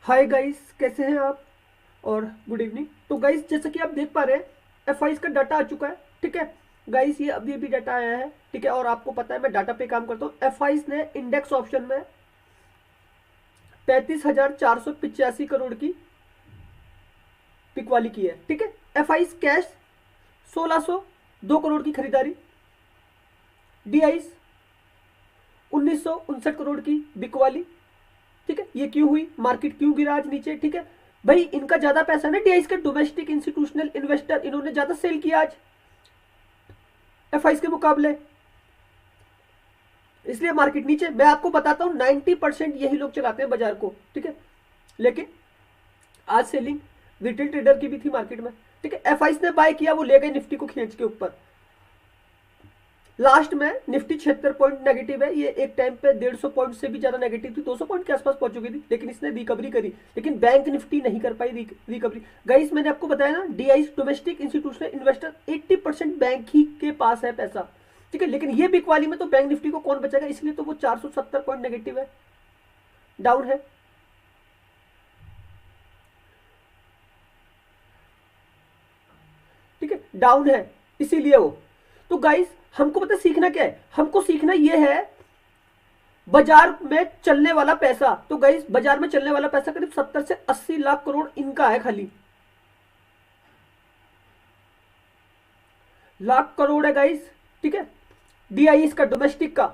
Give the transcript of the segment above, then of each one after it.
Hi guys, कैसे हैं आप। और गुड इवनिंग। तो गाइस, जैसा कि आप देख पा रहे हैं, एफ का डाटा आ चुका है। ठीक है गाइस, ये अभी अभी डाटा आया है। ठीक है, और आपको पता है मैं डाटा पे काम करता हूँ। एफ ने इंडेक्स ऑप्शन में 35,485 करोड़ की बिकवाली की है। ठीक है, एफ कैश 1602 करोड़ की खरीदारी, डी 1959 करोड़ की बिकवाली। ठीक है, ये क्यों हुई, मार्केट क्यों गिरा आज नीचे। ठीक है भाई, इनका ज्यादा पैसा ना डी के डोमेस्टिक इंस्टीट्यूशनल इन्वेस्टर, इन्होंने ज्यादा सेल किया आज एफ के मुकाबले, इसलिए मार्केट नीचे। मैं आपको बताता हूं 90% यही लोग चलाते हैं बाजार को। ठीक है, लेकिन आज सेलिंग रिटेल ट्रेडर की भी थी मार्केट में। ठीक है, एफ ने बाय किया, वो ले गए निफ्टी को खींच के ऊपर। लास्ट में निफ्टी 76 पॉइंट नेगेटिव है। ये एक टाइम पे 150 पॉइंट से भी ज्यादा नेगेटिव थी, 200 पॉइंट के आसपास पहुंच चुकी थी, लेकिन इसने रिकवरी करी। लेकिन बैंक निफ्टी नहीं कर पाई रिकवरी। गाइस, मैंने आपको बताया ना, DI domestic institutional investor 80% bank ही के पास है पैसा। ठीक है, लेकिन ये बिकवाली में तो बैंक निफ्टी को कौन बचाएगा, इसलिए तो वो 470 पॉइंट नेगेटिव है, डाउन है। ठीक है, डाउन है इसीलिए वो। तो गाइस, हमको पता सीखना क्या है, हमको सीखना यह है बाजार में चलने वाला पैसा। तो गाइस, बाजार में चलने वाला पैसा करीब 70 से 80 लाख करोड़ इनका है, खाली लाख करोड़ है गाइस। ठीक है, डीआई इसका डोमेस्टिक का।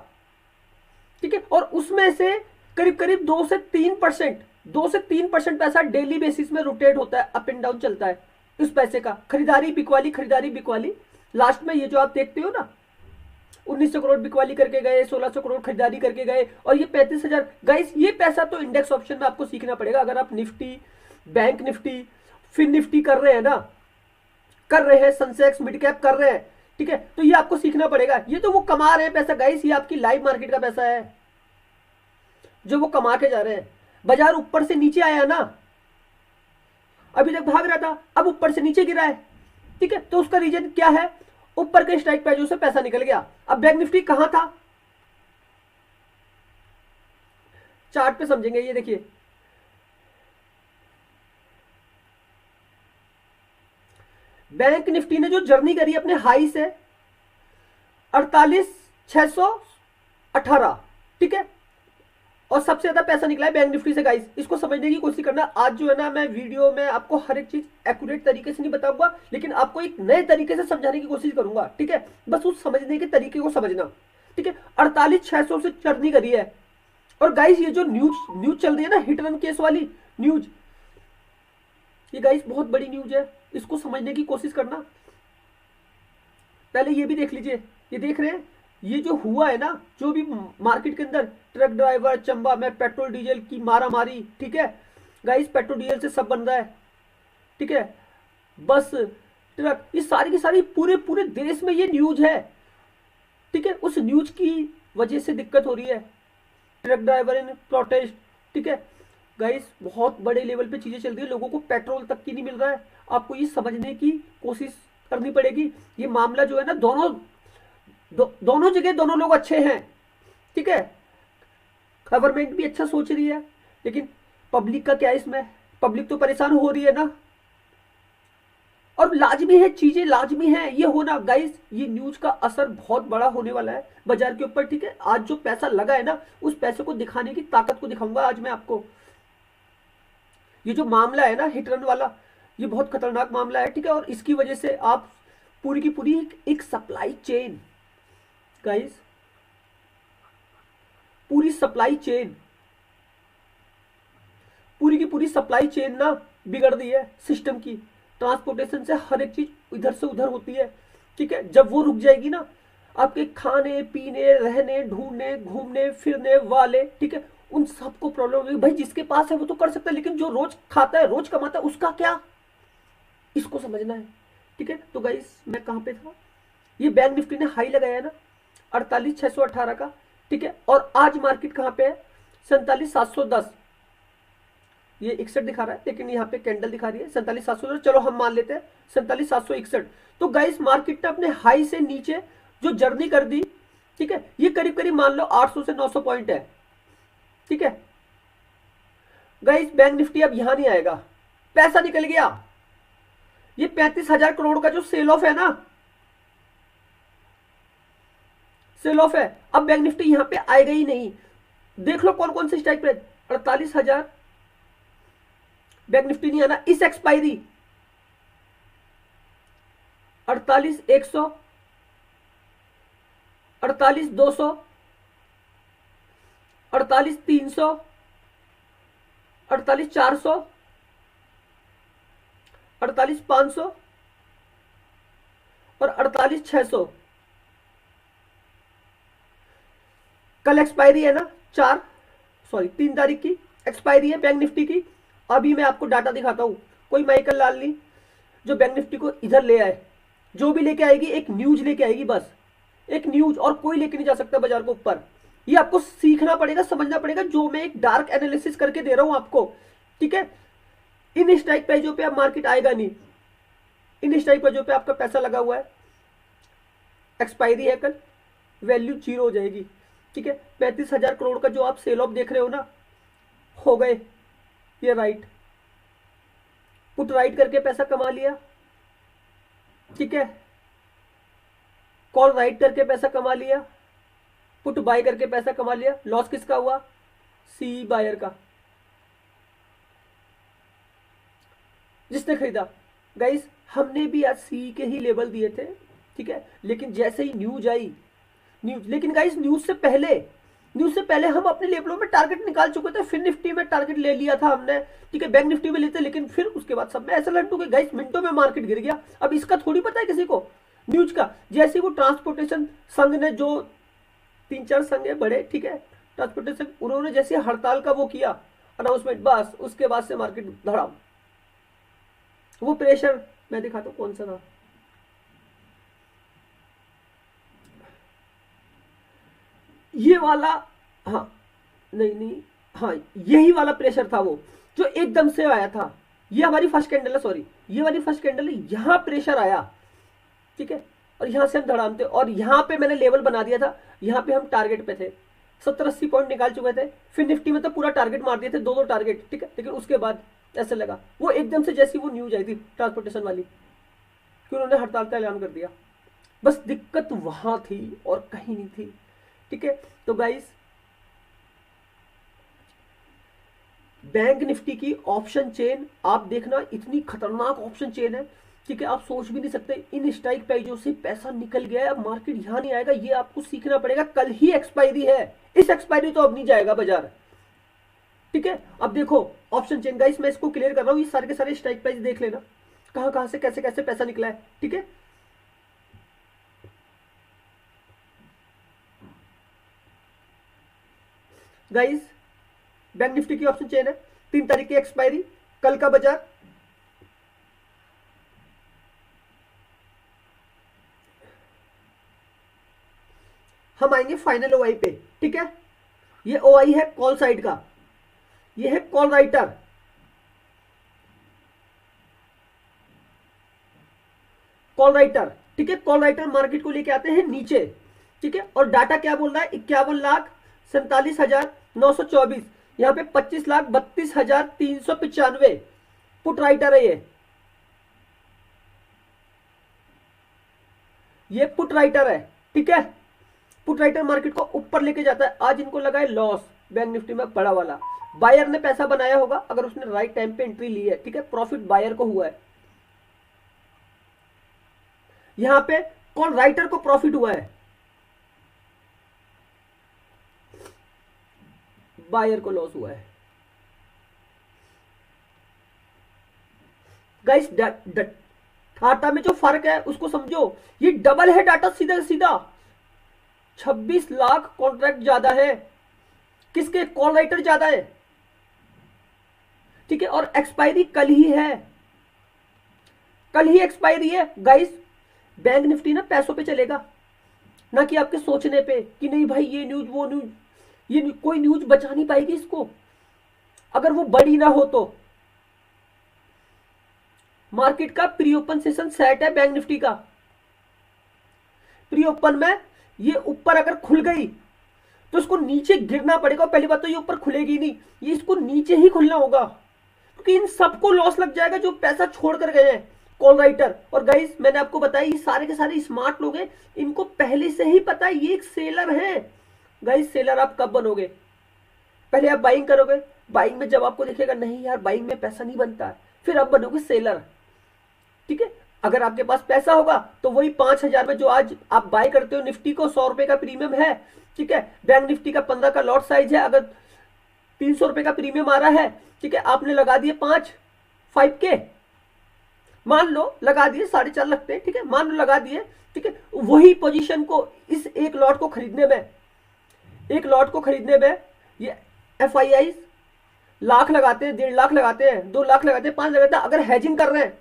ठीक है, और उसमें से करीब करीब 2 से 3% पैसा डेली बेसिस में रोटेट होता है, अप एंड डाउन चलता है। उस पैसे का खरीदारी बिकवाली, खरीदारी बिकवाली। लास्ट में ये जो आप देखते हो ना, 1900 करोड़ बिकवाली करके गए, 1600 करोड़ खरीदारी करके गए, और ये 35,000। गाइस, ये पैसा तो इंडेक्स ऑप्शन में आपको सीखना पड़ेगा। अगर आप निफ्टी, बैंक निफ्टी, फिर निफ्टी कर रहे हैं ना, कर रहे हैं, सनसेक्स मिड कैप कर रहे हैं, ठीक है, तो ये आपको सीखना पड़ेगा। ये तो वो कमा रहे हैं पैसा गाइस, ये आपकी लाइव मार्केट का पैसा है जो वो कमा के जा रहे हैं। बाजार ऊपर से नीचे आया ना, अभी तक भाग रहा था, अब ऊपर से नीचे गिरा है। ठीक है, तो उसका रीजन क्या है, ऊपर के स्ट्राइक प्राइस से पैसा निकल गया। अब बैंक निफ्टी कहां था, चार्ट पे समझेंगे। ये देखिए, बैंक निफ्टी ने जो जर्नी करी अपने हाई से 48,618, ठीक है, और सबसे ज्यादा पैसा निकला है बैंक निफ्टी से। गाइस, इसको समझने की कोशिश करना। आज जो है ना, मैं वीडियो में आपको हर एक चीज एक्यूरेट तरीके से नहीं बताऊंगा, लेकिन आपको एक नए तरीके से समझाने की कोशिश करूंगा। ठीक है, बस उस समझने के तरीके को समझना। ठीक है, 48,600 से जर्नी करी है। और गाइस, ये जो न्यूज न्यूज चल रही है ना, हिट रन केस वाली न्यूज, ये गाइस बहुत बड़ी न्यूज है, इसको समझने की कोशिश करना। पहले ये भी देख लीजिए, ये देख रहे हैं, ये जो हुआ है ना, जो भी मार्केट के अंदर ट्रक ड्राइवर चंबा में पेट्रोल डीजल की मारा मारी। ठीक है गाइस, पेट्रोल डीजल से सब बन रहा है। ठीक है, बस ट्रक, ये सारी की सारी पूरे पूरे देश में ये न्यूज है। ठीक है, उस न्यूज की वजह से दिक्कत हो रही है, ट्रक ड्राइवर इन प्रोटेस्ट। ठीक है गाइस, बहुत बड़े लेवल पे चीजें चल रही है, लोगों को पेट्रोल तक की नहीं मिल रहा है। आपको ये समझने की कोशिश करनी पड़ेगी। ये मामला जो है ना, दोनों जगह दोनों लोग अच्छे हैं। ठीक है, गवर्नमेंट भी अच्छा सोच रही है, लेकिन पब्लिक का क्या इसमें, पब्लिक तो परेशान हो रही है ना। और लाजमी है, चीजें लाजमी है ये होना गाइस। ये न्यूज का असर बहुत बड़ा होने वाला है बाजार के ऊपर। ठीक है, आज जो पैसा लगा है ना, उस पैसे को दिखाने की ताकत को दिखाऊंगा आज मैं आपको। ये जो मामला है ना, हिट रन वाला, ये बहुत खतरनाक मामला है। ठीक है, और इसकी वजह से आप पूरी की पूरी एक सप्लाई चेन गाइस, पूरी सप्लाई चेन, पूरी की पूरी सप्लाई चेन ना बिगड़ दी है सिस्टम की। ट्रांसपोर्टेशन से हर एक चीज इधर से उधर होती है। ठीक है, जब वो रुक जाएगी ना, आपके खाने पीने रहने ढूंढने घूमने फिरने वाले, ठीक है, उन सबको प्रॉब्लम होगी। भाई, जिसके पास है वो तो कर सकता है, लेकिन जो रोज खाता है रोज कमाता है, उसका क्या, इसको समझना है। ठीक है, तो गाइस, मैं कहां पे था, ये बैंक निफ्टी ने हाई लगाया है ना 48,618 का। ठीक है, और आज मार्केट कहां पे है, 47,710। ये 61 दिखा रहा है, लेकिन यहाँ पे कैंडल दिखा रही है 47,700। चलो हम मान लेते हैं 47,761। तो गाइस, मार्केट ने अपने हाई से नीचे जो जर्नी कर दी, ठीक है, ये करीब करीब मान लो 800 से 900 पॉइंट है। ठीक है, गाइस बैंक निफ्टी अब यहां नहीं आएगा, पैसा निकल गया। ये 35,000 करोड़ का जो सेल ऑफ है ना, सेल ऑफ है, अब बैंक निफ्टी यहां पे आएगा ही नहीं। देख लो कौन कौन से स्ट्राइक प्राइस, 48,000 बैंक निफ्टी नहीं आना। इस एक्सपायरी 48,100, 48,200, 48,300, 48,400, 48,500 और 48,600। कल एक्सपायरी है ना, 3 तारीख की एक्सपायरी है बैंक निफ्टी की। अभी मैं आपको डाटा दिखाता हूं, कोई माइकल लाल नहीं जो बैंक निफ्टी को इधर ले आए। जो भी लेके आएगी एक न्यूज लेके आएगी, बस एक न्यूज, और कोई लेके नहीं जा सकता बाजार को ऊपर। ये आपको सीखना पड़ेगा, समझना पड़ेगा, जो मैं एक डार्क एनालिसिस करके दे रहा हूं आपको, ठीक है। इन स्ट्राइक प्राइसों पे अब मार्केट आएगा नहीं, इन स्ट्राइक प्राइसों पे आपका पैसा लगा हुआ है। एक्सपायरी है कल, वैल्यू 0 हो जाएगी, ठीक है। 35,000 करोड़ का जो आप सेल ऑफ देख रहे हो ना, हो गए ये राइट, पुट राइट करके पैसा कमा लिया, ठीक है। कॉल राइट करके पैसा कमा लिया, पुट बाय करके पैसा कमा लिया। लॉस किसका हुआ? सी बायर का, जिसने खरीदा। गाइस हमने भी आज सी के ही लेवल दिए थे, ठीक है, लेकिन जैसे ही न्यूज आई, लेकिन गाइस न्यूज से पहले हम अपने लेवलों में टारगेट निकाल चुके थे। फिर निफ्टी में टारगेट ले लिया था हमने, ठीक है, बैंक निफ्टी में लेते, लेकिन फिर उसके बाद सब में ऐसा लड्डू के गाइस मिनटों में मार्केट गिर गया। अब इसका थोड़ी पता है किसी को न्यूज का। जैसे वो ट्रांसपोर्टेशन संघ ने, जो 3-4 संघ है बड़े, ठीक है, ट्रांसपोर्टेशन, उन्होंने जैसे हड़ताल का वो किया अनाउंसमेंट, बस उसके बाद से मार्केट धड़ाम। वो प्रेशर मैं दिखाता हूं कौन सा था, ये वाला, हाँ नहीं, हाँ यही वाला प्रेशर था वो, जो एकदम से आया था। ये हमारी फर्स्ट कैंडल है, सॉरी ये वाली फर्स्ट कैंडल है, यहां प्रेशर आया, ठीक है, और यहां से हम धड़ामते, और यहां पे मैंने लेवल बना दिया था। यहां पे हम टारगेट पे थे, 70-80 पॉइंट निकाल चुके थे। फिर निफ्टी में तो पूरा टारगेट मार दिए थे, 2-2 टारगेट, ठीक है, लेकिन उसके बाद ऐसे लगा वो एकदम से, जैसी वो न्यूज आई थी ट्रांसपोर्टेशन वाली, कि उन्होंने हड़ताल का ऐलान कर दिया। बस दिक्कत वहां थी और कहीं नहीं थी, ठीक है। तो गाइस बैंक निफ्टी की ऑप्शन चेन आप देखना, इतनी खतरनाक ऑप्शन चेन है, ठीक है, आप सोच भी नहीं सकते। इन स्ट्राइक प्राइसों से पैसा निकल गया है, मार्केट यहां नहीं आएगा, ये आपको सीखना पड़ेगा। कल ही एक्सपायरी है, इस एक्सपायरी तो अब नहीं जाएगा बाजार, ठीक है। अब देखो ऑप्शन चेन गाइस, मैं इसको क्लियर कर रहा हूं, ये सारे के सारे स्ट्राइक प्राइस देख लेना, कहां कहां से कैसे कैसे पैसा निकला है, ठीक है। गाइस बैंक निफ्टी की ऑप्शन चेन है, 3 तारीख की एक्सपायरी, कल का बाजार, हम आएंगे फाइनल ओआई पे, ठीक है। ये ओआई है कॉल साइड का, ये है कॉल राइटर, ठीक है। कॉल राइटर मार्केट को लेके आते हैं नीचे, ठीक है, और डाटा क्या बोल रहा है? 51,47,924, यहां पे 25,32,395 पुट राइटर है। ये पुट राइटर है, ठीक है। पुट राइटर मार्केट को ऊपर लेके जाता है। आज इनको लगा है लॉस बैंक निफ्टी में बड़ा वाला, बायर ने पैसा बनाया होगा अगर उसने राइट टाइम पे एंट्री ली है, ठीक है, प्रॉफिट बायर को हुआ है। यहां पे कॉल राइटर को प्रॉफिट हुआ है, बायर को लॉस हुआ है। गाइस डाटा में जो फर्क है उसको समझो, ये डबल है डाटा, सीधा सीधा 26 लाख कॉन्ट्रैक्ट ज्यादा है, किसके? कॉल राइटर ज्यादा है, ठीक है, और एक्सपायरी कल ही है, कल ही एक्सपायरी है। गाइस बैंक निफ्टी ना पैसों पे चलेगा, ना कि आपके सोचने पे कि नहीं भाई ये न्यूज वो न्यूज, ये कोई न्यूज बचा नहीं पाएगी इसको, अगर वो बड़ी ना हो तो। मार्केट का प्री ओपन सेशन सेट है बैंक निफ्टी का, प्री ओपन में ये ऊपर अगर खुल गई तो इसको नीचे गिरना पड़ेगा। पहली बात तो ये ऊपर खुलेगी नहीं, ये इसको नीचे ही खुलना होगा, क्योंकि इन सबको लॉस लग जाएगा जो पैसा छोड़ कर गए हैं कॉल राइटर। और गाइस मैंने आपको बताया ये सारे के सारे स्मार्ट लोग हैं, इनको पहले से ही पता है ये एक सेलर है। गाइस सेलर आप कब बनोगे? पहले आप बाइंग करोगे, बाइंग में जब आपको दिखेगा नहीं यार बाइंग में पैसा नहीं बनता है, फिर आप बनोगे सेलर। ठीक है, अगर आपके पास पैसा होगा तो वही 5,000 में जो आज आप बाय करते हो निफ्टी को 100 रुपए का प्रीमियम है, ठीक है, बैंक निफ्टी का 15 का लॉट साइज है, अगर 300 रुपए का प्रीमियम आ रहा है, ठीक है, आपने लगा दिए 5 के, मान लो लगा दिए 4.5 लगते हैं, ठीक है, मान लो लगा दिए, ठीक है, वही पोजीशन को इस एक लॉट को खरीदने में ये FII लाख लगाते हैं, 1.5 लाख लगाते हैं, 2 लाख लगाते हैं, 5 लगाते हैं, अगर हैजिंग कर रहे हैं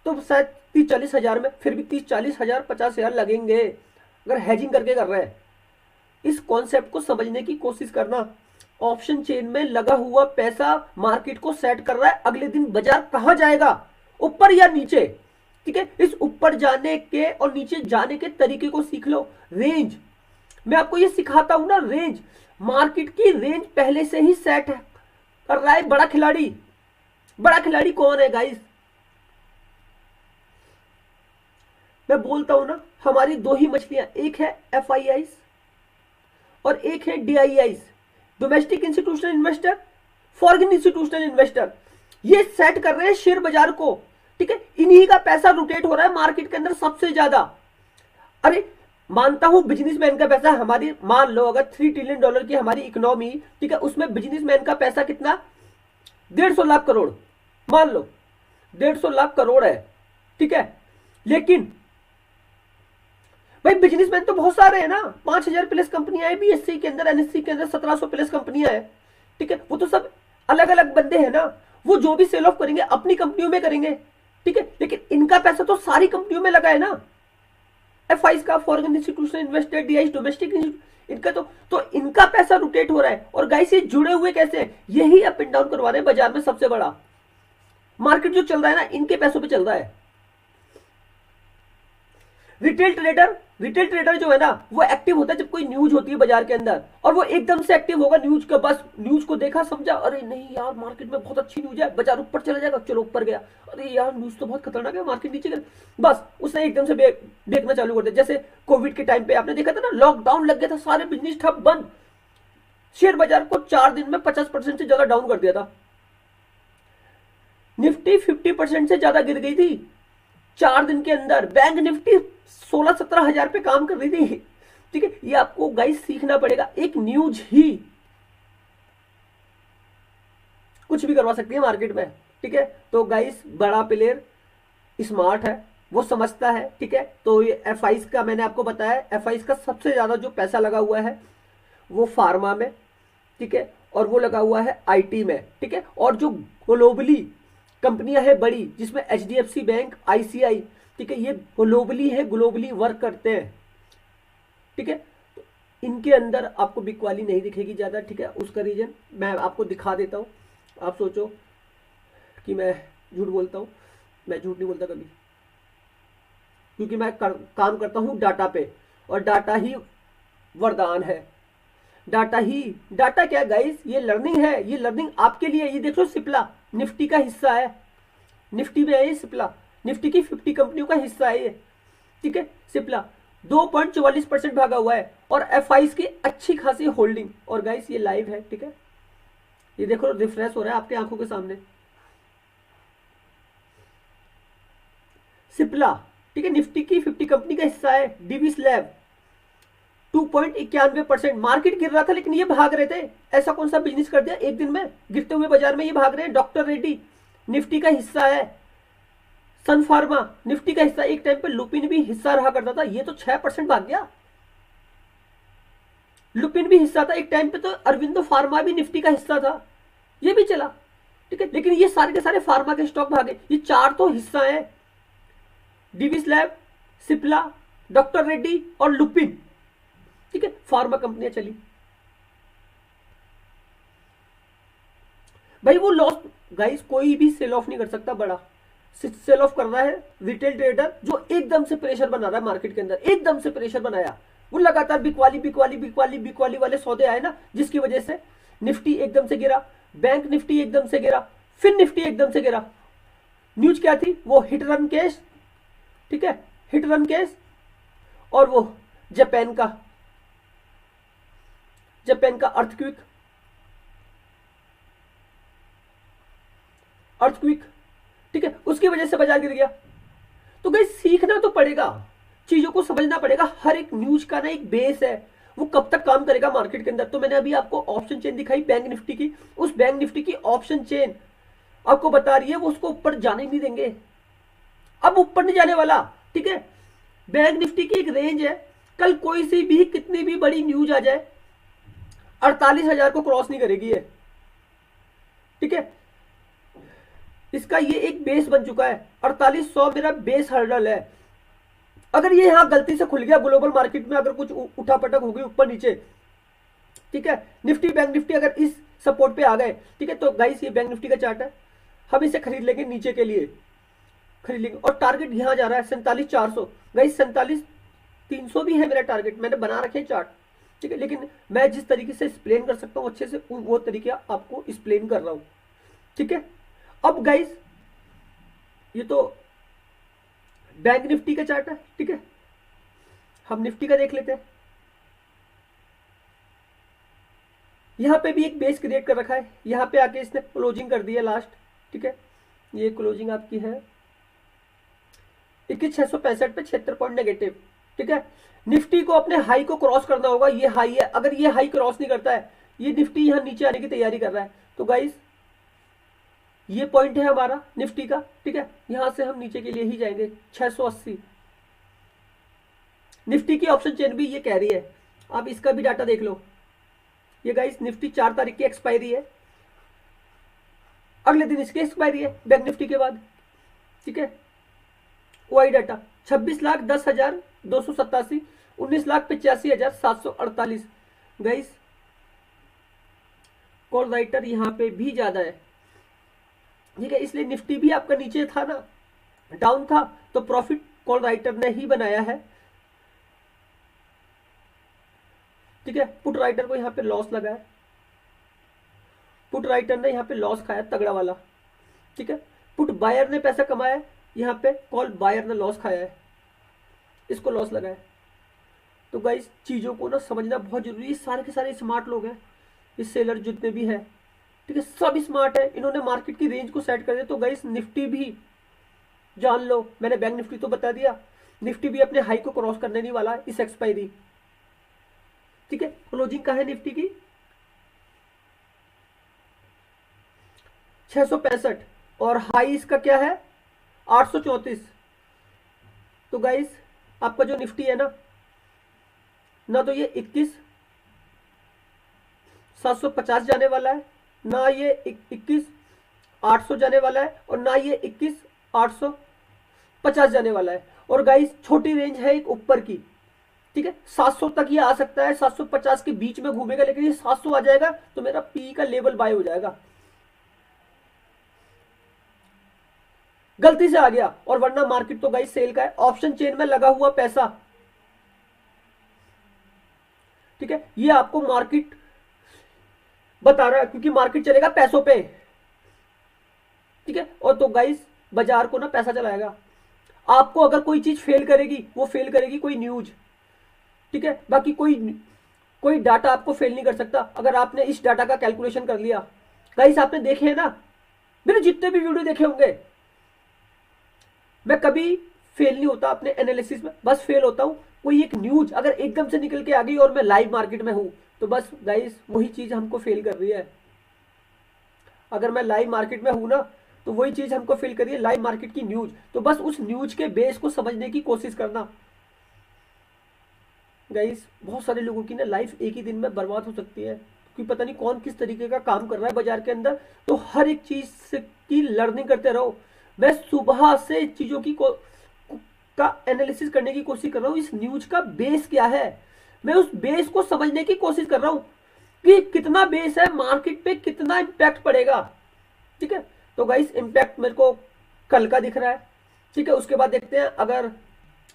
तो शायद 30-40 हजार में, फिर भी 30-40 हजार 50 हजार लगेंगे अगर हैजिंग करके कर रहे हैं। इस कॉन्सेप्ट को समझने की कोशिश करना। ऑप्शन चेन में लगा हुआ पैसा मार्केट को सेट कर रहा है, अगले दिन बाजार कहां जाएगा, ऊपर या नीचे। ठीक है, इस ऊपर जाने के और नीचे जाने के तरीके को सीख लो। रेंज मैं आपको ये सिखाता हूं ना, रेंज मार्केट की रेंज पहले से ही सेट कर रहा है बड़ा खिलाड़ी कौन है गाइस? मैं बोलता हूं ना, हमारी 2 ही मछलियां, एक है FIIs और एक है DIIs, domestic institutional investor, foreign institutional investor. ये सेट कर रहे हैं शेयर बाजार को। ठीक है, इन्हीं का पैसा रोटेट हो रहा है मार्केट के अंदर सबसे ज्यादा। अरे मानता हूं बिजनेसमैन का पैसा, हमारी मान लो अगर $3 ट्रिलियन की हमारी इकोनॉमी, ठीक है, उसमें बिजनेसमैन का पैसा कितना, 150 लाख करोड़, मान लो 150 लाख करोड़ है। ठीक है, लेकिन भाई बिजनेसमैन तो बहुत सारे हैं ना, 5,000 प्लस कंपनियां हैं BSE के अंदर, NSE के अंदर 1700 प्लस कंपनियां हैं। ठीक है, वो तो सब अलग अलग बंदे हैं ना, वो जो भी सेल ऑफ करेंगे अपनी कंपनियों में करेंगे। ठीक है, लेकिन इनका पैसा तो सारी कंपनियों में लगा है ना, FIs का, foreign institutional investor, DIs, domestic इनका तो इनका पैसा रोटेट हो रहा है। और गाइस ये जुड़े हुए कैसे हैं? यही अप एंड डाउन करवा रहे हैं बाजार में। सबसे बड़ा मार्केट जो चल रहा है ना, इनके पैसों पे चल रहा है। रिटेल ट्रेडर जो है ना, वो एक्टिव होता है जब कोई न्यूज होती है बाजार के अंदर, और वो एकदम से एक्टिव होगा न्यूज का, बस न्यूज को देखा समझा, अरे नहीं यार मार्केट में बहुत अच्छी न्यूज है, बाजार ऊपर चला जाएगा, चलो ऊपर गया, अरे यार न्यूज तो बहुत खतरनाक है, मार्केट नीचे गया, बस उसने एकदम से देखना चालू कर दिया। जैसे कोविड के टाइम पे आपने देखा था ना, लॉकडाउन लग गया था, सारे बिजनेस ठप बंद, शेयर बाजार को 4 दिन में 50% से ज्यादा डाउन कर दिया था। निफ्टी 50% से ज्यादा गिर गई थी 4 दिन के अंदर। बैंक निफ्टी 16-17 हजार पे काम कर रही थी। ठीक है, ये आपको गाइस सीखना पड़ेगा। एक न्यूज ही कुछ भी करवा सकती है मार्केट में। ठीक है, तो गाइस बड़ा प्लेयर स्मार्ट है, वो समझता है। ठीक है, तो ये FIs का मैंने आपको बताया, FIs का सबसे ज्यादा जो पैसा लगा हुआ है वो फार्मा में, ठीक है, और वो लगा हुआ है IT में। ठीक है, और जो ग्लोबली कंपनियां है बड़ी, जिसमें HDFC बैंक, ICI, ठीक है, ये ग्लोबली वर्क करते हैं। ठीक है, तो इनके अंदर आपको बिकवाली नहीं दिखेगी ज्यादा। ठीक है, उसका रीजन मैं आपको दिखा देता हूं। आप सोचो कि मैं झूठ बोलता हूं, मैं झूठ नहीं बोलता कभी, क्योंकि मैं काम करता हूं डाटा पे, और डाटा ही वरदान है। डाटा क्या गाइस, ये लर्निंग है, ये लर्निंग आपके लिए। ये देखो सिप्ला निफ्टी का हिस्सा है, निफ्टी में है ये सिप्ला, निफ्टी की 50 कंपनियों का हिस्सा है ये। ठीक है, सिप्ला 2.44% भागा हुआ है, और FIs की अच्छी खासी होल्डिंग। और गाइस ये लाइव है। ठीक है, ये देखो रिफ्रेश हो रहा है आपके आंखों के सामने। सिप्ला, ठीक है, निफ्टी की 50 कंपनी का हिस्सा है। DB slab 2.91%। मार्केट गिर रहा था लेकिन ये भाग रहे थे। ऐसा कौन सा बिजनेस कर दिया एक दिन में, गिरते हुए बाजार में ये भाग रहे हैं। डॉक्टर रेड्डी निफ्टी का हिस्सा है। सन फार्मा निफ्टी का हिस्सा, एक टाइम पे लुपिन भी हिस्सा रहा करता था, ये तो 6% भाग गया। लुपिन भी हिस्सा था एक टाइम पे, तो अरविंदो फार्मा भी निफ्टी का हिस्सा था, ये भी चला। ठीक है, लेकिन ये सारे के सारे फार्मा के स्टॉक भागे। ये 4 तो हिस्सा है, DB slab, Cipla, doctor Reddy और लुपिन। ठीक है, फार्मा कंपनियां चली। भाई वो लॉस, गाइस कोई भी सेल ऑफ नहीं कर सकता बड़ा। सेल ऑफ कर रहा है रिटेल ट्रेडर, जो एकदम से प्रेशर बना रहा है मार्केट के अंदर, एकदम से प्रेशर बनाया, वो लगातार बिकवाली बिकवाली बिकवाली बिकवाली वाले सौदे आए ना, जिसकी वजह से निफ्टी एकदम से गिरा, बैंक निफ्टी एकदम से गिरा, फिर निफ्टी एकदम से गिरा। न्यूज क्या थी? वो हिट रन केस, ठीक है, हिट रन केस, और वो जापान का अर्थक्विक, ठीक है, उसकी वजह से बाजार गिर गया। तो गाइस सीखना तो पड़ेगा, चीजों को समझना पड़ेगा। हर एक न्यूज का ना एक बेस है, वो कब तक काम करेगा मार्केट के अंदर। तो मैंने अभी आपको ऑप्शन चेन दिखाई बैंक निफ्टी की, उस बैंक निफ्टी की ऑप्शन चेन आपको बता रही है वो उसको ऊपर जाने नहीं देंगे, अब ऊपर नहीं जाने वाला, ठीक है। बैंक निफ्टी की एक रेंज है, कल कोई सी भी कितनी भी बड़ी न्यूज आ जाए 48,000 को क्रॉस नहीं करेगी है, ठीक है। इसका ये एक बेस बन चुका है, 4800 मेरा बेस हर्डल है। अगर ये यहां गलती से खुल गया ग्लोबल मार्केट में, अगर कुछ उठापटक हो गई ऊपर नीचे, ठीक है, निफ्टी बैंक निफ्टी अगर इस सपोर्ट पे आ गए, ठीक है, तो गाइस ये बैंक निफ्टी का चार्ट है, हम इसे खरीद लेंगे, नीचे के लिए खरीद लेंगे। और टारगेट यहां जा रहा है 47,400, गाइस 47,300 भी है मेरा टारगेट, मैंने बना रखे चार्ट, ठीक है। लेकिन मैं जिस तरीके से एक्सप्लेन कर सकता हूं अच्छे से, वो तरीके आपको एक्सप्लेन कर रहा हूं, ठीक है। अब गाइस ये तो बैंक निफ्टी का चार्ट है, ठीक है, हम निफ्टी का देख लेते हैं। यहां पे भी एक बेस क्रिएट कर रखा है, यहां पे आके इसने क्लोजिंग कर दी है लास्ट, ठीक है, ये क्लोजिंग आपकी है 21,665 पे 76 पॉइंट नेगेटिव, ठीक है। निफ्टी को अपने हाई को क्रॉस करना होगा, ये हाई है, अगर ये हाई क्रॉस नहीं करता है, ये निफ्टी यहां नीचे आने की तैयारी कर रहा है। तो गाइस ये पॉइंट है हमारा निफ्टी का, ठीक है, यहां से हम नीचे के लिए ही जाएंगे 680। निफ्टी की ऑप्शन चेन भी ये कह रही है, आप इसका भी डाटा देख लो। ये गाइस निफ्टी 4 तारीख की एक्सपायरी है, अगले दिन इसकी एक्सपायरी है बैंक निफ्टी के बाद, ठीक है। वही डाटा 26,10,287, 19,85,748। गाइस कॉल राइटर यहां पे भी ज्यादा है, ठीक है, इसलिए निफ्टी भी आपका नीचे था ना, डाउन था, तो प्रॉफिट कॉल राइटर ने ही बनाया है, ठीक है। पुट राइटर को यहां पे लॉस लगा है, पुट राइटर ने यहां पे लॉस खाया तगड़ा वाला, ठीक है। पुट बायर ने पैसा कमाया, यहां पे कॉल बायर ने लॉस खाया है, इसको लॉस लगा है। तो गाइस चीजों को ना समझना बहुत जरूरी है। सारे के सारे स्मार्ट लोग हैं, इस सेलर जितने भी हैं, ठीक है, सब स्मार्ट है, इन्होंने मार्केट की रेंज को सेट कर दिया। तो गाइस निफ्टी भी जान लो, मैंने बैंक निफ्टी तो बता दिया, निफ्टी भी अपने हाई को क्रॉस करने नहीं वाला इस एक्सपायरी, ठीक है। क्लोजिंग का है निफ्टी की 665 और हाई इसका क्या है 834। तो गाइस आपका जो निफ्टी है ना तो ये 21,750 जाने वाला है, ना ये 21,800 जाने वाला है, और ना ये 21,850 जाने वाला है। और गाइस छोटी रेंज है एक ऊपर की, ठीक है, 700 तक ये आ सकता है, 750 के बीच में घूमेगा, लेकिन ये 700 आ जाएगा तो मेरा पी का लेवल बाय हो जाएगा, गलती से आ गया। और वरना मार्केट तो गाइस सेल का है, ऑप्शन चेन में लगा हुआ पैसा, ठीक है, ये आपको मार्केट बता रहा है, क्योंकि मार्केट चलेगा पैसों पे, ठीक है। और तो गाइस बाजार को ना पैसा चलाएगा। आपको अगर कोई चीज फेल करेगी, वो फेल करेगी कोई न्यूज, ठीक है, बाकी कोई डाटा आपको फेल नहीं कर सकता। अगर आपने इस डाटा का कैलकुलेशन कर लिया, गाइस आपने देखे है ना, मेरे जितने भी वीडियो देखे होंगे, मैं कभी फेल नहीं होता अपने एनालिसिस में, बस फेल होता हूं कोई एक न्यूज अगर एकदम से निकल के आ गई और मैं लाइव मार्केट में हूं, तो बस गाइस वही चीज हमको फेल कर रही है। अगर मैं लाइव मार्केट में हूं ना, तो वही चीज हमको फेल कर रही है, लाइव मार्केट की न्यूज। तो बस उस न्यूज के बेस को समझने की कोशिश करना। गाइस बहुत सारे लोगों की ना लाइफ एक ही दिन में बर्बाद हो सकती है, क्योंकि पता नहीं कौन किस तरीके का काम कर रहा है बाजार के अंदर। तो हर एक चीज की लर्निंग करते रहो। मैं सुबह से चीजों का एनालिसिस करने की कोशिश कर रहा हूँ, इस न्यूज का बेस क्या है, मैं उस बेस को समझने की कोशिश कर रहा हूँ कि कितना बेस है, मार्केट पे कितना इम्पैक्ट पड़ेगा, ठीक है। तो गाइस इम्पैक्ट मेरे को कल का दिख रहा है, ठीक है। उसके बाद देखते हैं अगर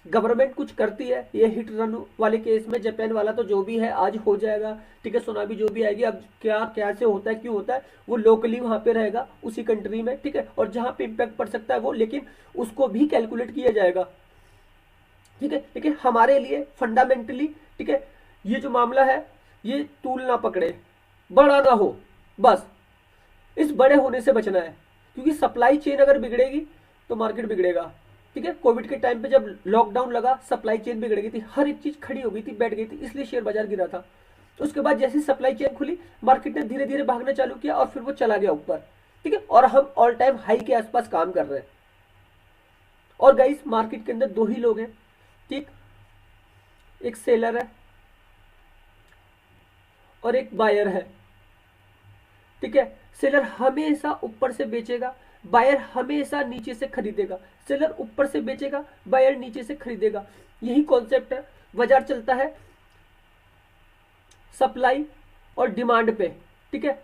गवर्नमेंट कुछ करती है, ये हिट रन वाले केस में जापान वाला तो जो भी है आज हो जाएगा, ठीक है, सुनामी जो भी आएगी, अब क्या कैसे होता है क्यों होता है वो लोकली वहां पे रहेगा उसी कंट्री में, ठीक है, और जहां पे इम्पैक्ट पड़ सकता है वो, लेकिन उसको भी कैलकुलेट किया जाएगा, ठीक है। लेकिन हमारे लिए फंडामेंटली, ठीक है, ये जो मामला है ये तूल ना पकड़े, बड़ा ना हो, बस इस बड़े होने से बचना है, क्योंकि सप्लाई चेन अगर बिगड़ेगी तो मार्केट बिगड़ेगा, ठीक है। कोविड के टाइम पे जब लॉकडाउन लगा सप्लाई चेन बिगड़ गई थी, हर एक चीज खड़ी हो गई थी, बैठ गई थी, इसलिए शेयर बाजार गिरा था। तो उसके बाद जैसे सप्लाई चेन खुली मार्केट ने धीरे धीरे भागना चालू किया और फिर वो चला गया ऊपर, ठीक है, और हम ऑल टाइम हाई के आसपास काम कर रहे हैं। और गाइस मार्केट के अंदर दो ही लोग हैं, ठीक, एक सेलर है और एक बायर है, ठीक है। सेलर हमेशा ऊपर से बेचेगा, बायर हमेशा नीचे से खरीदेगा, सेलर ऊपर से बेचेगा, बायर नीचे से खरीदेगा, यही कॉन्सेप्ट है। बाजार चलता है सप्लाई और डिमांड पे, ठीक है।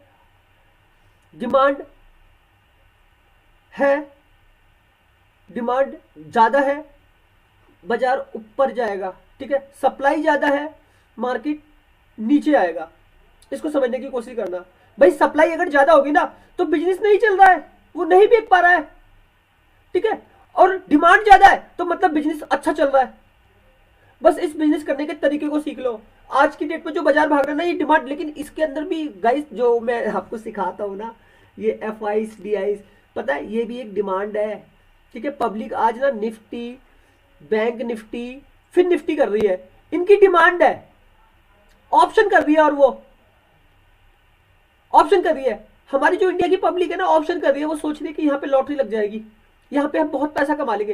डिमांड है, डिमांड ज्यादा है बाजार ऊपर जाएगा, ठीक है, सप्लाई ज्यादा है मार्केट नीचे आएगा। इसको समझने की कोशिश करना भाई, सप्लाई अगर ज्यादा होगी ना तो बिजनेस नहीं चल रहा है, वो नहीं बेच पा रहा है, ठीक है, और डिमांड ज्यादा है तो मतलब बिजनेस अच्छा चल रहा है। बस इस बिजनेस करने के तरीके को सीख लो। आज की डेट में जो बाजार भाग रहा है ना ये डिमांड, लेकिन इसके अंदर भी गाइस जो मैं आपको सिखाता हूँ ना, ये एफ आईस डी आईस, पता है ये भी एक डिमांड है, ठीक है। पब्लिक आज ना निफ्टी, बैंक निफ्टी, फिर निफ्टी कर रही है, इनकी डिमांड है, ऑप्शन कर रही है, और वो ऑप्शन कर रही है। हमारी जो इंडिया की पब्लिक है ना ऑप्शन कर रही है, वो सोच रही है कि यहाँ पे लॉटरी लग जाएगी, यहाँ पे हम बहुत पैसा कमा लेंगे।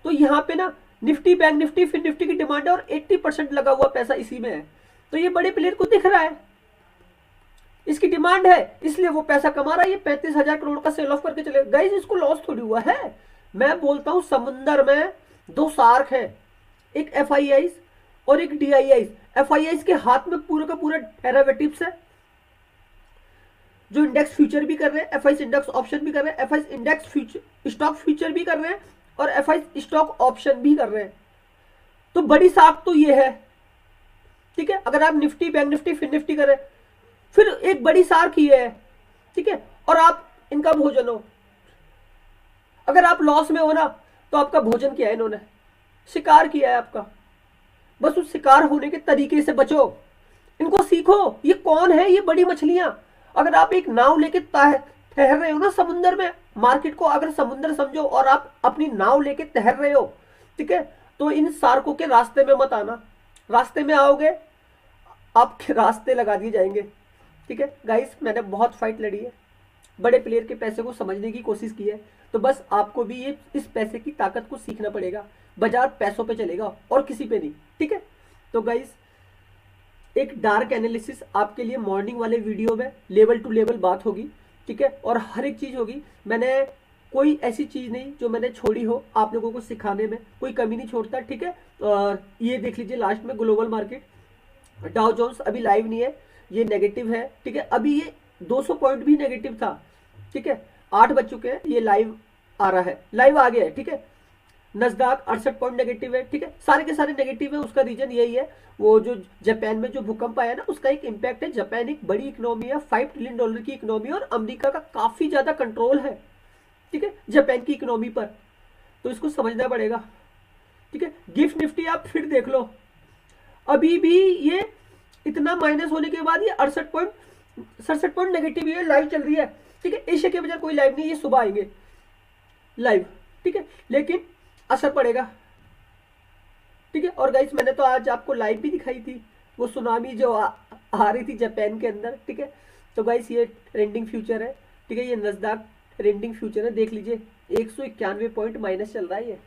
तो यहाँ पे ना निफ्टी, बैंक निफ्टी, फिर निफ्टी की डिमांड है और 80% लगा हुआ पैसा इसी में है। तो ये बड़े प्लेयर को दिख रहा है इसकी डिमांड है, इसलिए वो पैसा कमा रहा है। ये 35,000 करोड़ का सेल ऑफ करके चले गाइस, इसको लॉस थोड़ी हुआ है। मैं बोलता हूं समुंदर में दो शार्क है, एक एफ आई आईस और एक D I ice. F I ice के हाथ में पूरा का पूरा डेरिवेटिव्स है, जो इंडेक्स फ्यूचर भी कर रहे हैं, एफ आई इंडेक्स ऑप्शन भी कर रहे हैं, F I index future stock future भी कर रहे हैं, और एफ आई स्टॉक ऑप्शन भी कर रहे हैं। तो बड़ी शार्क तो ये है, ठीक है। अगर आप निफ्टी, बैंक निफ्टी, फिर निफ्टी करें, फिर एक बड़ी शार्क ही है, ठीक है, और आप इनका भोजन हो। अगर आप लॉस में हो ना तो आपका भोजन किया है इन्होंने, शिकार किया है आपका। बस उस शिकार होने के तरीके से बचो, इनको सीखो, ये कौन है, ये बड़ी मछलियां। अगर आप एक नाव लेके ठहर रहे हो ना समुद्र में, मार्केट को अगर समुद्र समझो और आप अपनी नाव लेके ठहर रहे हो, ठीक है, तो इन शार्कों के रास्ते में मत आना। रास्ते में आओगे आपके रास्ते लगा दिए जाएंगे, ठीक है। गाइस मैंने बहुत फाइट लड़ी है, बड़े प्लेयर के पैसे को समझने की कोशिश की है, तो बस आपको भी ये इस पैसे की ताकत को सीखना पड़ेगा। बाजार पैसों पे चलेगा और किसी पे नहीं, ठीक है। तो गाइस एक डार्क एनालिसिस आपके लिए मॉर्निंग वाले वीडियो में लेवल टू लेवल बात होगी, ठीक है, और हर एक चीज होगी। मैंने कोई ऐसी चीज नहीं जो मैंने छोड़ी हो आप लोगों को सिखाने में, कोई कमी नहीं छोड़ता, ठीक है। और ये देख लीजिए लास्ट में ग्लोबल मार्केट डाउ जोन्स अभी लाइव नहीं है, ये नेगेटिव है, ठीक है। अभी ये 200 पॉइंट भी नेगेटिव था, ठीक है, 8 बज चुके हैं, ये लाइव आ रहा है, लाइव आ गया है, ठीक है। नस्दाक 68 पॉइंट नेगेटिव है, ठीक है, सारे के सारे नेगेटिव है। उसका रीजन यही है, वो जो जापान में जो भूकंप आया ना उसका एक इम्पैक्ट है। जापान एक बड़ी इकोनॉमी है, $5 ट्रिलियन की इकोनॉमी, और अमेरिका का काफी ज्यादा कंट्रोल है, ठीक है, जापान की इकोनॉमी पर। तो इसको समझना पड़ेगा, ठीक है। गिफ्ट निफ्टी आप फिर देख लो, अभी भी ये इतना माइनस होने के बाद ये 67 पॉइंट नेगेटिव ये लाइव चल रही है, ठीक है। एशिया के बाजार कोई लाइव नहीं, ये सुबह आएंगे लाइव, ठीक है, लेकिन असर पड़ेगा, ठीक है। और गाइस मैंने तो आज आपको लाइव भी दिखाई थी वो सुनामी जो आ रही थी जापान के अंदर, ठीक है। तो गाइस ये ट्रेंडिंग फ्यूचर है, ठीक है, ये नस्दाक ट्रेंडिंग फ्यूचर है, देख लीजिए 191 पॉइंट माइनस चल रहा है ये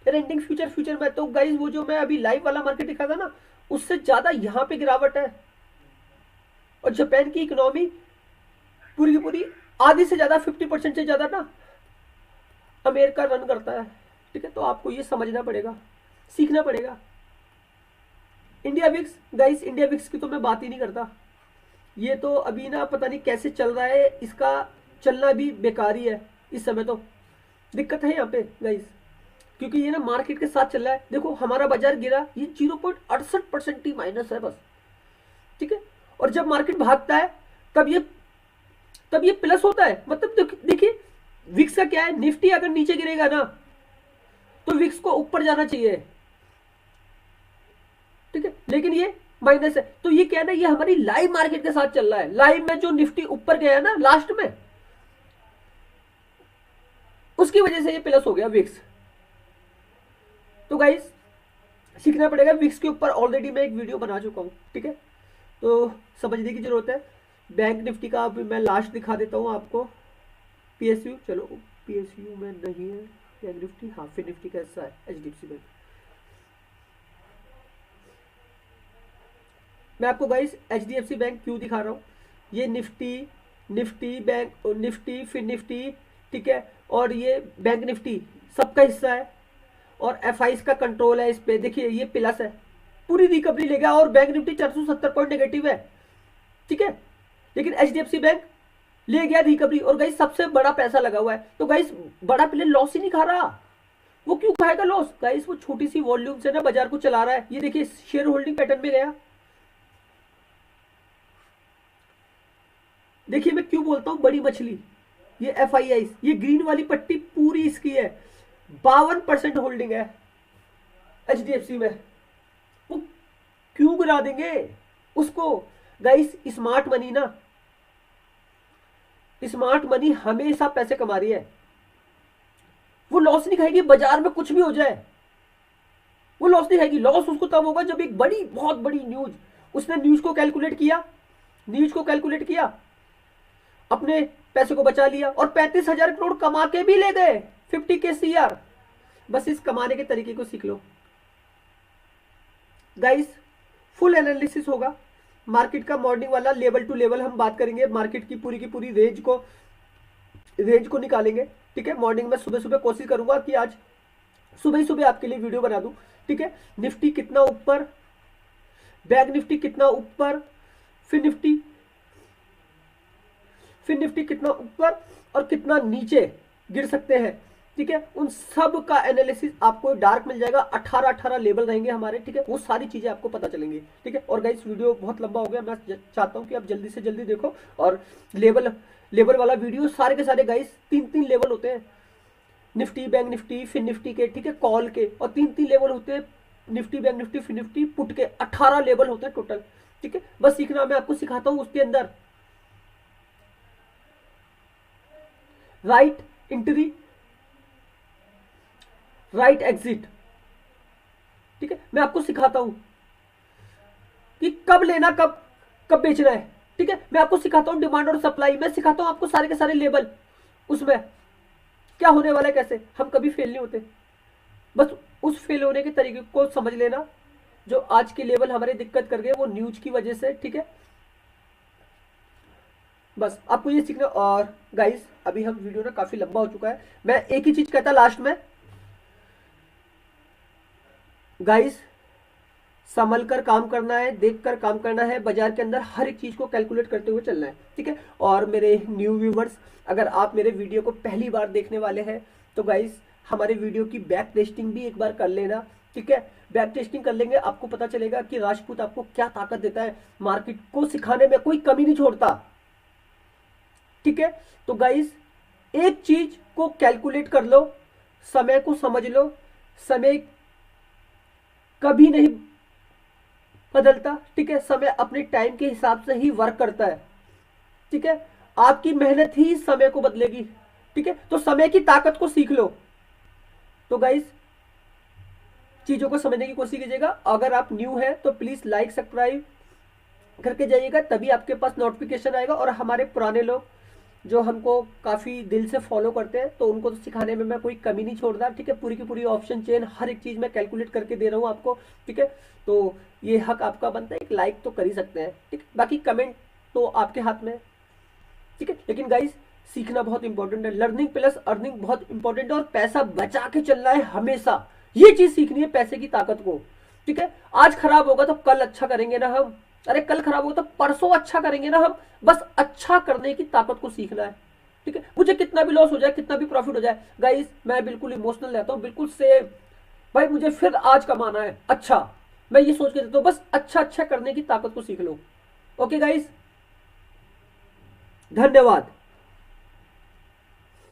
ट्रेंडिंग फ्यूचर में। तो गाइस वो जो मैं अभी लाइव वाला मार्केट दिखा था ना उससे ज्यादा यहाँ पे गिरावट है, और जापान की इकोनॉमी पूरी की पूरी आधी से ज्यादा 50% से ज्यादा ना अमेरिका रन करता है, ठीक है। तो आपको ये समझना पड़ेगा, सीखना पड़ेगा। India VIX guys, India VIX की तो मैं बात ही नहीं करता, ये तो अभी ना पता नहीं कैसे चल रहा है, इसका चलना भी बेकार ही है इस समय। तो दिक्कत है यहाँ पे गाइस, क्योंकि ये ना मार्केट के साथ चल रहा है। देखो हमारा बाजार गिरा, ये 0.68% ही माइनस है बस, ठीक है। और जब मार्केट भागता है तब ये प्लस होता है। मतलब देखिए विक्स का क्या है, निफ्टी अगर नीचे गिरेगा ना तो विक्स को ऊपर जाना चाहिए, ठीक है, लेकिन ये माइनस है। तो ये क्या है ना, ये हमारी लाइव मार्केट के साथ चल रहा है। लाइव में जो निफ्टी ऊपर गया ना लास्ट में, उसकी वजह से ये प्लस हो गया विक्स। तो गाइस सीखना पड़ेगा। विक्स के ऊपर ऑलरेडी मैं एक वीडियो बना चुका हूं, ठीक है, तो समझने की जरूरत है। बैंक निफ्टी का अब मैं लास्ट दिखा देता हूं आपको। पीएसयू, चलो पीएसयू में नहीं है बैंक निफ्टी, हाँ फिर निफ्टी का हिस्सा है एचडीएफसी बैंक। मैं आपको गाइस एचडीएफसी बैंक क्यों दिखा रहा हूँ, ये निफ्टी बैंक, निफ्टी फिर निफ्टी, ठीक है, और ये बैंक निफ्टी सबका हिस्सा है और एफआईस का कंट्रोल है इस पे। देखिए ये प्लस है, पूरी रिकवरी ले गया और बैंक निफ्टी 470 पॉइंट नेगेटिव है, ठीक है, लेकिन एचडीएफसी बैंक ले गया रिकवरी और गाइस सबसे बड़ा पैसा लगा हुआ है। तो गाइस बड़ा प्लेयर लॉस ही नहीं खा रहा, वो क्यों खाएगा लॉस? गाइस वो छोटी सी वॉल्यूम से ना बाजार को चला रहा है। ये देखिए शेयर होल्डिंग पैटर्न में गया। देखिए मैं क्यों बोलता हूं बड़ी मछली, ये एफआईआई, ये ग्रीन वाली पट्टी पूरी इसकी है, 52% होल्डिंग है एचडीएफसी में। वो क्यों गिरा देंगे उसको? गाइस स्मार्ट मनी ना, स्मार्ट मनी हमेशा पैसे कमा रही है, वो लॉस नहीं खाएगी। बाजार में कुछ भी हो जाए वो लॉस नहीं खाएगी। लॉस उसको तब होगा जब एक बड़ी बहुत बड़ी न्यूज, उसने न्यूज को कैलकुलेट किया, अपने पैसे को बचा लिया और 35,000 करोड़ कमा के भी ले गए, 50 के सीआर। बस इस कमाने के तरीके को सीख लो गाइस। फुल एनालिसिस होगा मार्केट का, मॉर्निंग वाला लेवल टू लेवल हम बात करेंगे, मार्केट की पूरी रेंज को निकालेंगे, ठीक है। मॉर्निंग में सुबह कोशिश करूंगा कि आज सुबह आपके लिए वीडियो बना दूं, ठीक है। निफ्टी कितना ऊपर, बैंक निफ्टी कितना ऊपर, फिर निफ्टी कितना ऊपर और कितना नीचे गिर सकते हैं, ठीक है। उन सब का एनालिसिस आपको डार्क मिल जाएगा। 18 लेवल रहेंगे हमारे, ठीक है, वो सारी चीजें आपको पता चलेंगी, ठीक है। और गाइस वीडियो बहुत लंबा हो गया, मैं चाहता हूं कि आप जल्दी से जल्दी देखो। और लेवल वाला वीडियो सारे के सारे गाइस 3 लेवल होते हैं, निफ्टी बैंक निफ्टी फिर निफ्टी के, ठीक है, कॉल के, और 3 लेवल होते हैं, निफ्टी बैंक निफ्टी फिर निफ्टी पुट के, 18 लेवल होते हैं टोटल, ठीक है। बस सीखना, मैं आपको सिखाता हूं उसके अंदर राइट एंट्री, राइट एग्जिट, ठीक है। मैं आपको सिखाता हूं कि कब लेना, कब बेचना है, ठीक है। मैं आपको सिखाता हूं डिमांड और सप्लाई, मैं सिखाता हूं आपको सारे के सारे लेवल, उसमें क्या होने वाला है, कैसे हम कभी फेल नहीं होते। बस उस फेल होने के तरीके को समझ लेना। जो आज के लेवल हमारे दिक्कत कर गए वो न्यूज की वजह से, ठीक है, बस आपको ये सीखना। और गाइस अभी हम वीडियो ना काफी लंबा हो चुका है, मैं एक ही चीज कहता लास्ट में, गाइस संभल कर काम करना है, देख कर काम करना है, बाजार के अंदर हर एक चीज को कैलकुलेट करते हुए चलना है, ठीक है। और मेरे न्यू व्यूवर्स, अगर आप मेरे वीडियो को पहली बार देखने वाले हैं तो गाइस हमारे वीडियो की बैक टेस्टिंग भी एक बार कर लेना, ठीक है। बैक टेस्टिंग कर लेंगे, आपको पता चलेगा कि राजपूत आपको क्या ताकत देता है, मार्केट को सिखाने में कोई कमी नहीं छोड़ता, ठीक है। तो गाइस एक चीज को कैलकुलेट कर लो, समय को समझ लो, समय कभी नहीं बदलता, ठीक है, समय अपने टाइम के हिसाब से ही वर्क करता है, ठीक है। आपकी मेहनत ही समय को बदलेगी, ठीक है। तो समय की ताकत को सीख लो। तो गाइस चीजों को समझने की कोशिश कीजिएगा। अगर आप न्यू हैं तो प्लीज लाइक सब्सक्राइब करके जाइएगा, तभी आपके पास नोटिफिकेशन आएगा। और हमारे पुराने लोग जो हमको काफ़ी दिल से फॉलो करते हैं, तो उनको तो सिखाने में मैं कोई कमी नहीं छोड़ रहा, ठीक है। पूरी की पूरी ऑप्शन चेन हर एक चीज़ मैं कैलकुलेट करके दे रहा हूँ आपको, ठीक है। तो ये हक आपका बनता है, एक लाइक तो कर ही सकते हैं, ठीक। बाकी कमेंट तो आपके हाथ में, ठीक है। लेकिन गाइस सीखना बहुत इंपॉर्टेंट है, लर्निंग प्लस अर्निंग बहुत इंपॉर्टेंट है, और पैसा बचा के चलना है हमेशा, ये चीज़ सीखनी है पैसे की ताकत को, ठीक है। आज खराब होगा तो कल अच्छा करेंगे ना हम, अरे कल खराब होगा तो परसों अच्छा करेंगे ना हम। बस अच्छा करने की ताकत को सीखना है, ठीक है। मुझे कितना कितना भी लॉस हो जाए, कितना भी प्रॉफिट हो जाए गाइस, मैं बिल्कुल इमोशनल रहता हूँ, बिल्कुल से भाई मुझे फिर आज कमाना है अच्छा, मैं ये सोच के देता हूँ, बस अच्छा अच्छा करने की ताकत को सीख लो। ओके गाइस, धन्यवाद।